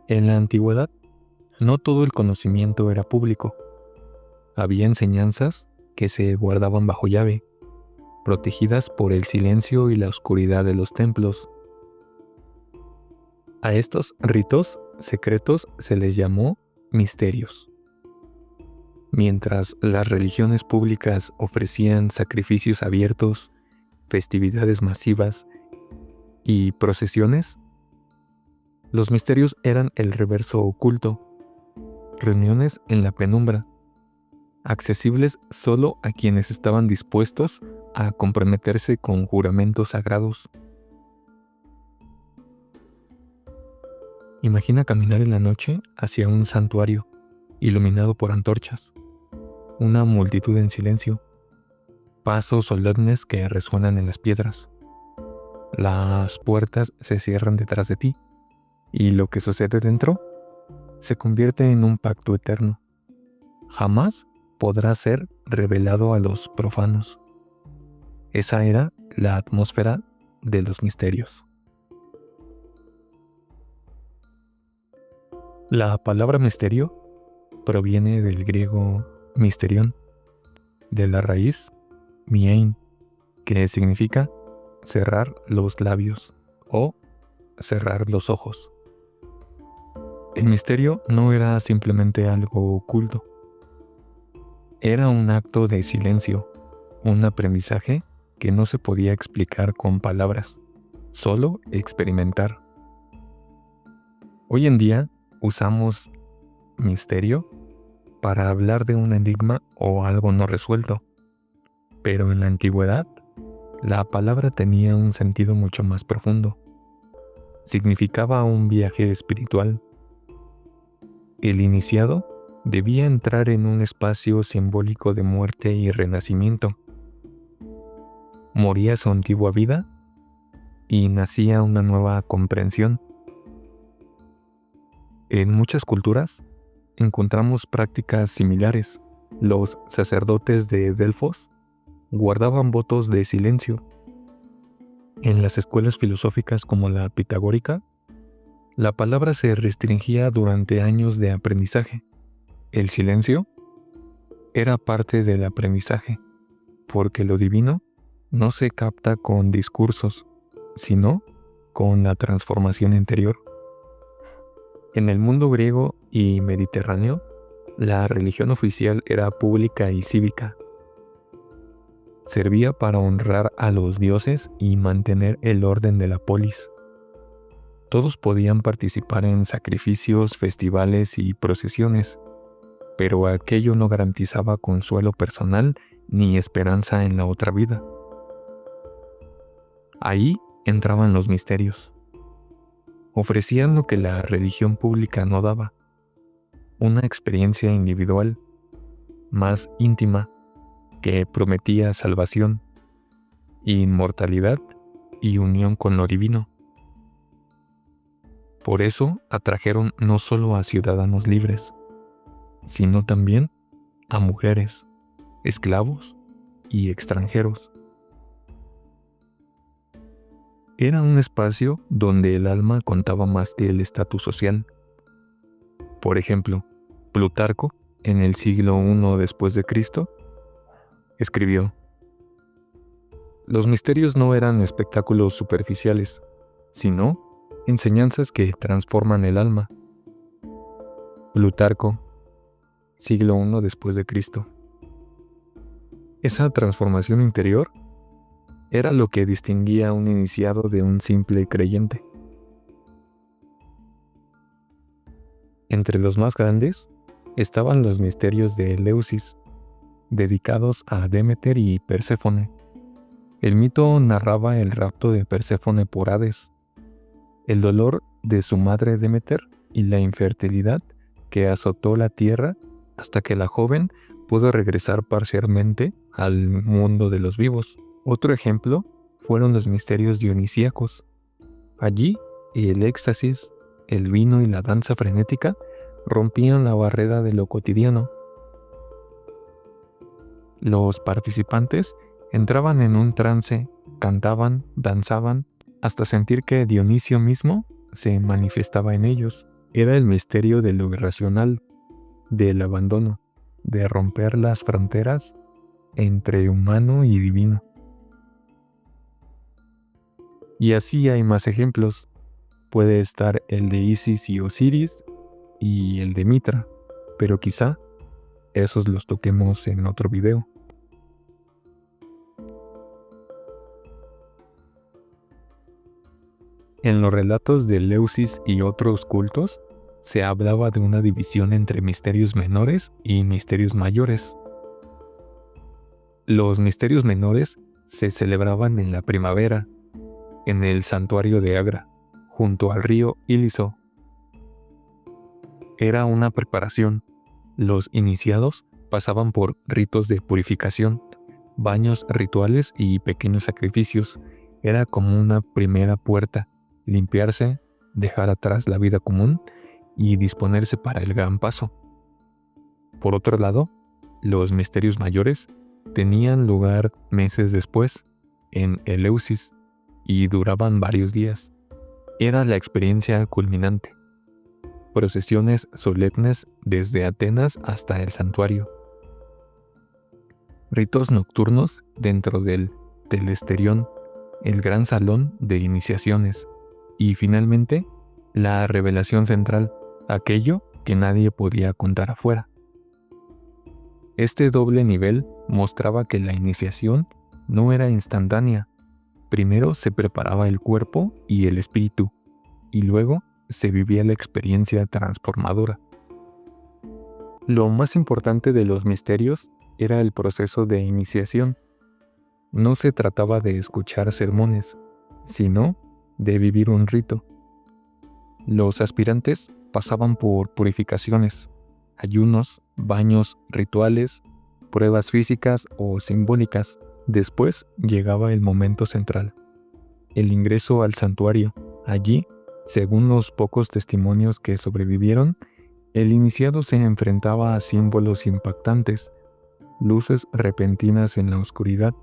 En la antigüedad, no todo el conocimiento era público. Había enseñanzas que se guardaban bajo llave, protegidas por el silencio y la oscuridad de los templos. A estos ritos secretos se les llamó misterios. Mientras las religiones públicas ofrecían sacrificios abiertos, festividades masivas y procesiones, los misterios eran el reverso oculto, reuniones en la penumbra, accesibles solo a quienes estaban dispuestos a comprometerse con juramentos sagrados. Imagina caminar en la noche hacia un santuario, iluminado por antorchas, una multitud en silencio, pasos solemnes que resuenan en las piedras. Las puertas se cierran detrás de ti, y lo que sucede dentro se convierte en un pacto eterno. Jamás podrá ser revelado a los profanos. Esa era la atmósfera de los misterios. La palabra misterio proviene del griego misterion, de la raíz miein, que significa cerrar los labios o cerrar los ojos. El misterio no era simplemente algo oculto. Era un acto de silencio, un aprendizaje que no se podía explicar con palabras, solo experimentar. Hoy en día usamos misterio para hablar de un enigma o algo no resuelto, pero en la antigüedad la palabra tenía un sentido mucho más profundo. Significaba un viaje espiritual. El iniciado debía entrar en un espacio simbólico de muerte y renacimiento. Moría su antigua vida y nacía una nueva comprensión. En muchas culturas encontramos prácticas similares. Los sacerdotes de Delfos guardaban votos de silencio. En las escuelas filosóficas como la pitagórica, la palabra se restringía durante años de aprendizaje. El silencio era parte del aprendizaje, porque lo divino no se capta con discursos, sino con la transformación interior. En el mundo griego y mediterráneo, la religión oficial era pública y cívica. Servía para honrar a los dioses y mantener el orden de la polis. Todos podían participar en sacrificios, festivales y procesiones, pero aquello no garantizaba consuelo personal ni esperanza en la otra vida. Ahí entraban los misterios. Ofrecían lo que la religión pública no daba, una experiencia individual, más íntima, que prometía salvación, inmortalidad y unión con lo divino. Por eso atrajeron no solo a ciudadanos libres, sino también a mujeres, esclavos y extranjeros. Era un espacio donde el alma contaba más que el estatus social. Por ejemplo, Plutarco, en el siglo I después de Cristo, escribió: "Los misterios no eran espectáculos superficiales, sino enseñanzas que transforman el alma". Plutarco, siglo I después de Cristo. Esa transformación interior era lo que distinguía a un iniciado de un simple creyente. Entre los más grandes estaban los misterios de Eleusis, dedicados a Demeter y Perséfone. El mito narraba el rapto de Perséfone por Hades, el dolor de su madre Demeter y la infertilidad que azotó la tierra hasta que la joven pudo regresar parcialmente al mundo de los vivos. Otro ejemplo fueron los misterios dionisíacos. Allí, el éxtasis, el vino y la danza frenética rompían la barrera de lo cotidiano. Los participantes entraban en un trance, cantaban, danzaban, hasta sentir que Dionisio mismo se manifestaba en ellos. Era el misterio de lo irracional, del abandono, de romper las fronteras entre humano y divino. Y así hay más ejemplos. Puede estar el de Isis y Osiris y el de Mitra, pero quizá esos los toquemos en otro video. En los relatos de Eleusis y otros cultos, se hablaba de una división entre misterios menores y misterios mayores. Los misterios menores se celebraban en la primavera, en el santuario de Agra, junto al río Iliso. Era una preparación. Los iniciados pasaban por ritos de purificación, baños rituales y pequeños sacrificios. Era como una primera puerta, limpiarse, dejar atrás la vida común y disponerse para el gran paso. Por otro lado, los misterios mayores tenían lugar meses después, en Eleusis, y duraban varios días. Era la experiencia culminante. Procesiones solemnes desde Atenas hasta el santuario. Ritos nocturnos dentro del telesterión, el gran salón de iniciaciones. Y finalmente, la revelación central, aquello que nadie podía contar afuera. Este doble nivel mostraba que la iniciación no era instantánea. Primero se preparaba el cuerpo y el espíritu, y luego se vivía la experiencia transformadora. Lo más importante de los misterios era el proceso de iniciación. No se trataba de escuchar sermones, sino de vivir un rito. Los aspirantes pasaban por purificaciones, ayunos, baños rituales, pruebas físicas o simbólicas. Después llegaba el momento central, el ingreso al santuario. Allí, según los pocos testimonios que sobrevivieron, el iniciado se enfrentaba a símbolos impactantes, luces repentinas en la oscuridad,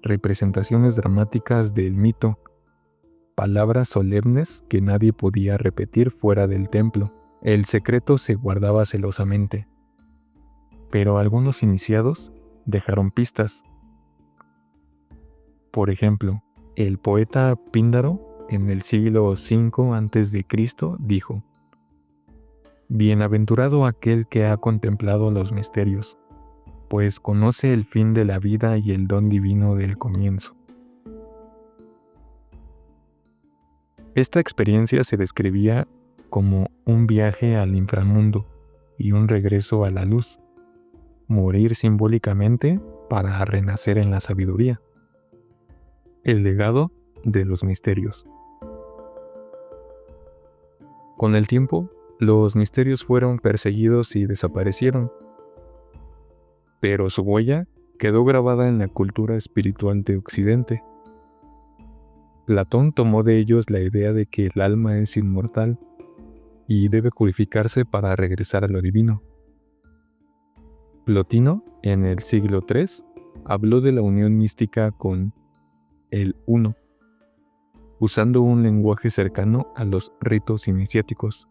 representaciones dramáticas del mito, palabras solemnes que nadie podía repetir fuera del templo. El secreto se guardaba celosamente. Pero algunos iniciados dejaron pistas. Por ejemplo, el poeta Píndaro, en el siglo V a.C., dijo: «Bienaventurado aquel que ha contemplado los misterios, pues conoce el fin de la vida y el don divino del comienzo». Esta experiencia se describía como un viaje al inframundo y un regreso a la luz, morir simbólicamente para renacer en la sabiduría. El legado de los misterios. Con el tiempo, los misterios fueron perseguidos y desaparecieron, pero su huella quedó grabada en la cultura espiritual de Occidente. Platón tomó de ellos la idea de que el alma es inmortal y debe purificarse para regresar a lo divino. Plotino, en el siglo III, habló de la unión mística con el Uno, usando un lenguaje cercano a los ritos iniciáticos.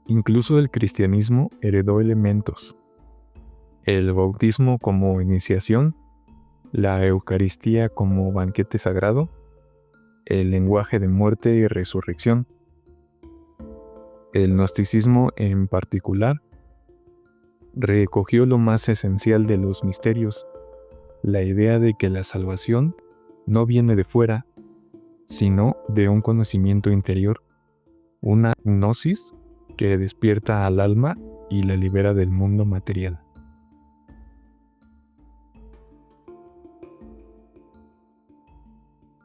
Incluso el cristianismo heredó elementos: el bautismo como iniciación, la Eucaristía como banquete sagrado, el lenguaje de muerte y resurrección. El gnosticismo en particular recogió lo más esencial de los misterios, la idea de que la salvación no viene de fuera, sino de un conocimiento interior, una gnosis que despierta al alma y la libera del mundo material.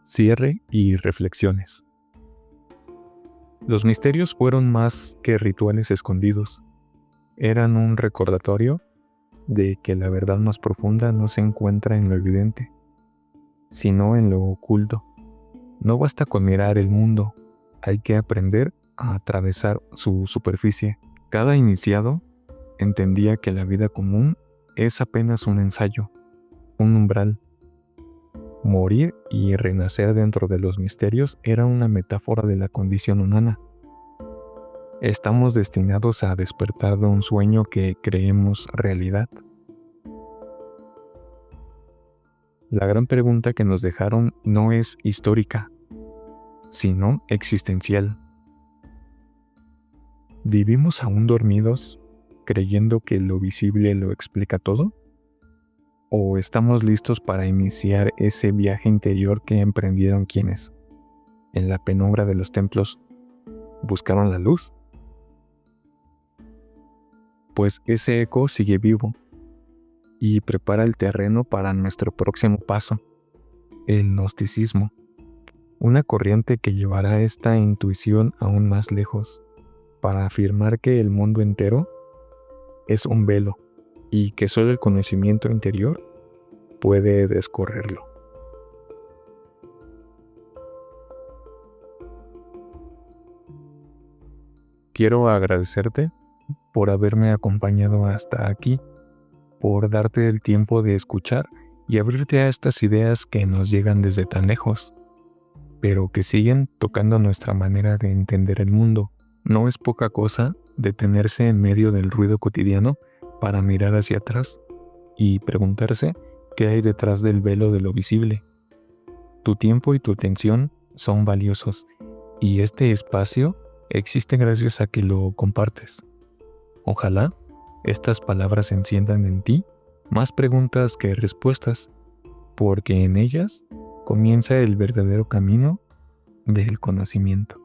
Cierre y reflexiones. Los misterios fueron más que rituales escondidos. Eran un recordatorio de que la verdad más profunda no se encuentra en lo evidente, sino en lo oculto. No basta con mirar el mundo, hay que aprender a atravesar su superficie. Cada iniciado entendía que la vida común es apenas un ensayo, un umbral. Morir y renacer dentro de los misterios era una metáfora de la condición humana. ¿Estamos destinados a despertar de un sueño que creemos realidad? La gran pregunta que nos dejaron no es histórica, sino existencial. ¿Vivimos aún dormidos, creyendo que lo visible lo explica todo? ¿O estamos listos para iniciar ese viaje interior que emprendieron quienes, en la penumbra de los templos, buscaron la luz? Pues ese eco sigue vivo y prepara el terreno para nuestro próximo paso, el gnosticismo, una corriente que llevará esta intuición aún más lejos, para afirmar que el mundo entero es un velo y que solo el conocimiento interior puede descorrerlo. Quiero agradecerte por haberme acompañado hasta aquí, por darte el tiempo de escuchar y abrirte a estas ideas que nos llegan desde tan lejos, pero que siguen tocando nuestra manera de entender el mundo. No es poca cosa detenerse en medio del ruido cotidiano para mirar hacia atrás y preguntarse qué hay detrás del velo de lo visible. Tu tiempo y tu atención son valiosos y este espacio existe gracias a que lo compartes. Ojalá estas palabras enciendan en ti más preguntas que respuestas, porque en ellas comienza el verdadero camino del conocimiento.